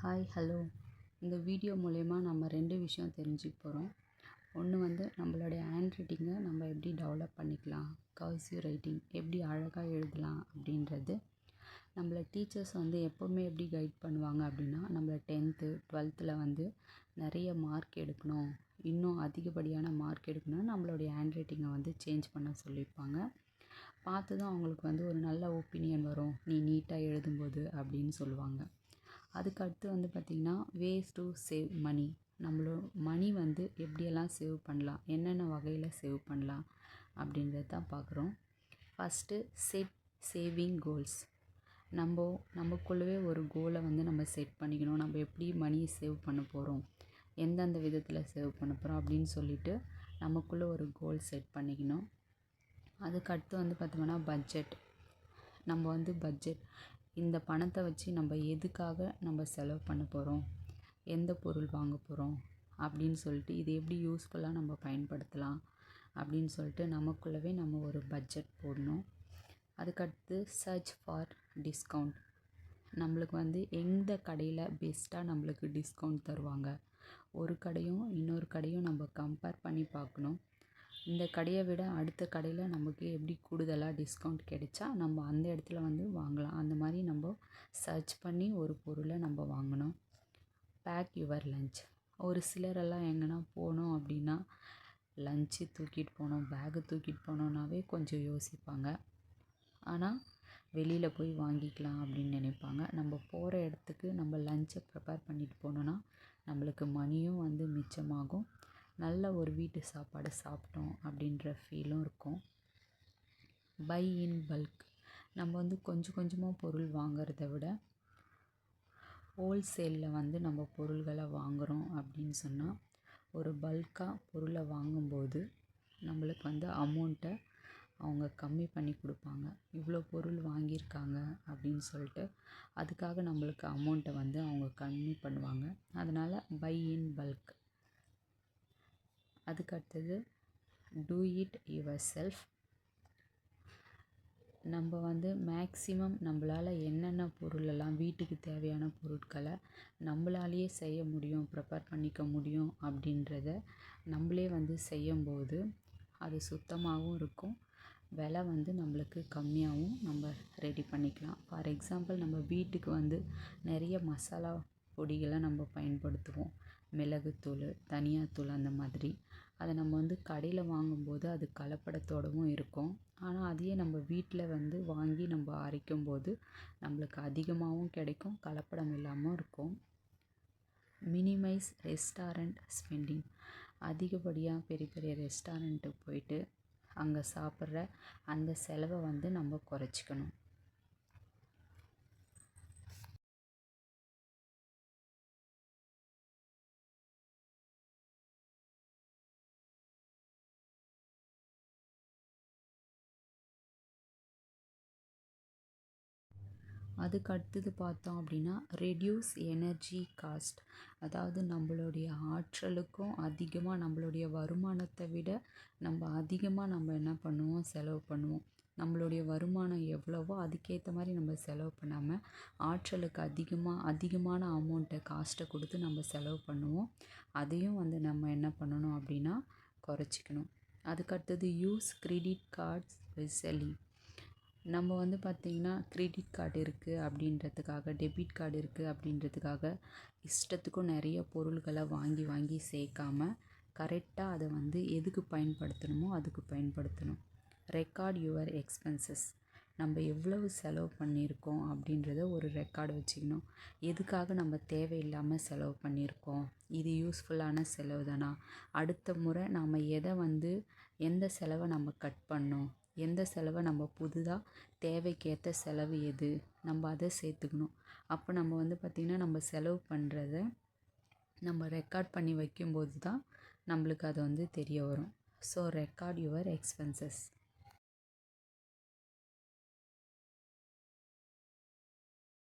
Hi hello. இந்த video மூலயமா நம்ம 2 விஷயம் தெரிஞ்சுக்க போகிறோம். ஒன்று வந்து நம்மளுடைய ஹேண்ட் ரைட்டிங்கை நம்ம எப்படி டெவலப் பண்ணிக்கலாம், கர்சிவ் ரைட்டிங் எப்படி அழகாக எழுதலாம் அப்படின்றது. நம்மளை டீச்சர்ஸ் வந்து எப்போவுமே எப்படி கைட் பண்ணுவாங்க அப்படின்னா, நம்மளை 10th 12th வந்து நிறைய மார்க் எடுக்கணும், இன்னும் அதிகப்படியான மார்க் எடுக்கணும்னு நம்மளுடைய ஹேண்ட் ரைட்டிங்கை வந்து சேஞ்ச் பண்ண சொல்லியிருப்பாங்க. பார்த்து தான் அவங்களுக்கு வந்து ஒரு நல்ல ஒப்பீனியன் வரும், நீ நீட்டாக எழுதும்போது அப்படின்னு சொல்லுவாங்க. அதுக்கடுத்து வந்து பார்த்திங்கன்னா, வேஸ் டு சேவ் மணி. மணி வந்து எப்படியெல்லாம் சேவ் பண்ணலாம், என்னென்ன வகையில் சேவ் பண்ணலாம் அப்படின்றது தான் பார்க்குறோம். First set saving goals. நமக்குள்ளவே ஒரு கோலை வந்து நம்ம செட் பண்ணிக்கணும். நம்ம எப்படி மணியை சேவ் பண்ண போகிறோம், எந்தெந்த விதத்தில் சேவ் பண்ண போகிறோம் அப்படின்னு சொல்லிட்டு நமக்குள்ளே ஒரு கோல் செட் பண்ணிக்கணும். அதுக்கடுத்து வந்து பார்த்தோம்னா பட்ஜெட். நம்ம வந்து இந்த பணத்தை வச்சு நம்ம எதுக்காக நம்ம செலவு பண்ண போகிறோம், எந்த பொருள் வாங்க போகிறோம் அப்படின்னு சொல்லிட்டு இது எப்படி யூஸ்ஃபுல்லாக நம்ம பயன்படுத்தலாம் அப்படின்னு சொல்லிட்டு நமக்குள்ளவே நம்ம ஒரு பட்ஜெட் போடணும். அதுக்கடுத்து சர்ச் ஃபார் டிஸ்கவுண்ட். நம்மளுக்கு வந்து எந்த கடையில் பெஸ்ட்டாக நம்மளுக்கு டிஸ்கவுண்ட் தருவாங்க, ஒரு கடையும் இன்னொரு கடையும் நம்ம கம்பேர் பண்ணி பார்க்கணும். இந்த கடையை விட அடுத்த கடையில் நமக்கு எப்படி கூடுதலாக டிஸ்கவுண்ட் கிடைச்சா நம்ம அந்த இடத்துல வந்து வாங்கலாம், அந்த மாதிரி நம்ம சர்ச் பண்ணி ஒரு பொருளை நம்ம வாங்கணும். Pack your lunch. ஒரு சிலரெல்லாம் எங்கன்னா போனோம் அப்படின்னா லஞ்சு தூக்கிட்டு போனோம், பேகு தூக்கிட்டு போனோன்னாவே கொஞ்சம் யோசிப்பாங்க. ஆனால் வெளியில் போய் வாங்கிக்கலாம் அப்படின்னு நினைப்பாங்க. நம்ம போகிற இடத்துக்கு நம்ம லஞ்சை ப்ரிப்பேர் பண்ணிட்டு போனோன்னா நம்மளுக்கு மணியும் வந்து மிச்சமாகும், நல்ல ஒரு வீட்டு சாப்பாடு சாப்பிட்டோம் அப்படின்ற ஃபீலும் இருக்கும். Buy in bulk. நம்ம வந்து கொஞ்சம் கொஞ்சமாக பொருள் வாங்கிறத விட ஹோல்சேலில் வந்து நம்ம பொருள்களை வாங்குகிறோம் அப்படின்னு சொன்னால், ஒரு பல்காக பொருளை வாங்கும்போது நம்மளுக்கு வந்து அமௌண்ட்டை அவங்க கம்மி பண்ணி கொடுப்பாங்க. இவ்வளோ பொருள் வாங்கியிருக்காங்க அப்படின்னு சொல்லிட்டு அதுக்காக நம்மளுக்கு அமௌண்ட்டை வந்து அவங்க கம்மி பண்ணுவாங்க. அதனால் பை இன் பல்க். அதுக்கடுத்தது டூ இட் யுவர் செல்ஃப். நம்ம வந்து மேக்ஸிமம் நம்மளால் என்னென்ன பொருளெல்லாம் வீட்டுக்கு தேவையான பொருட்களை நம்மளாலேயே செய்ய முடியும், ப்ரிப்பேர் பண்ணிக்க முடியும் அப்படின்றத நம்மளே வந்து செய்யும்போது அது சுத்தமாகவும் இருக்கும், விலை வந்து நம்மளுக்கு கம்மியாகவும் நம்ம ரெடி பண்ணிக்கலாம். ஃபார் எக்ஸாம்பிள், நம்ம வீட்டுக்கு வந்து நிறைய மசாலா பொடிகளை நம்ம பயன்படுத்துவோம், மிளகுத்தூள், தனியாத்தூள் அந்த மாதிரி. அதை நம்ம வந்து கடையில் வாங்கும்போது அது கலப்படத்தோடவும் இருக்கும். ஆனால் அதையே நம்ம வீட்டில் வந்து வாங்கி நம்ம அரைக்கும்போது நம்மளுக்கு அதிகமாகவும் கிடைக்கும், கலப்படம் இல்லாமல் இருக்கும். Minimise restaurant spending. அதிகப்படியாக பெரிய பெரிய ரெஸ்டாரண்ட்டுக்கு போயிட்டு அங்கே சாப்பிட்ற அந்த செலவை வந்து நம்ம குறைச்சிக்கணும். அதுக்கு அடுத்தது பார்த்தோம் அப்படின்னா ரெடியூஸ் எனர்ஜி காஸ்ட். அதாவது நம்மளுடைய ஆற்றலுக்கும் அதிகமாக நம்மளுடைய வருமானத்தை விட நம்ம என்ன பண்ணுவோம், செலவு பண்ணுவோம். நம்மளுடைய வருமானம் எவ்வளவோ அதுக்கேற்ற மாதிரி நம்ம செலவு பண்ணாமல் ஆற்றலுக்கு அதிகமான அமௌண்ட்டை காஸ்ட்டை கொடுத்து நம்ம செலவு பண்ணுவோம். அதையும் வந்து நம்ம என்ன பண்ணணும் அப்படின்னா குறைச்சிக்கணும். அதுக்கடுத்தது யூஸ் கிரெடிட் கார்ட்ஸ் ஸ்பெஷலி. நம்ம வந்து பார்த்திங்கன்னா கிரெடிட் கார்டு இருக்குது அப்படின்றதுக்காக, டெபிட் கார்டு இருக்குது அப்படின்றதுக்காக இஷ்டத்துக்கும் நிறைய பொருள்களை வாங்கி சேர்க்காம கரெக்டாக அதை வந்து எதுக்கு பயன்படுத்தணுமோ அதுக்கு பயன்படுத்தணும். Record your expenses. நம்ம எவ்வளவு செலவு பண்ணியிருக்கோம் அப்படின்றத ஒரு ரெக்கார்டு வச்சுக்கணும். எதுக்காக நம்ம தேவையில்லாமல் செலவு பண்ணியிருக்கோம், இது யூஸ்ஃபுல்லான செலவு தானா, அடுத்த முறை நாம் எந்த செலவை நம்ம கட் பண்ணோம், எந்த செலவை நம்ம புதுதாக தேவைக்கேற்ற செலவு எது, நம்ம அதை சேர்த்துக்கணும். அப்போ நம்ம வந்து பார்த்திங்கன்னா நம்ம செலவு பண்ணுறத நம்ம ரெக்கார்ட் பண்ணி வைக்கும்போது தான் நம்மளுக்கு அது வந்து தெரிய வரும். So record your expenses.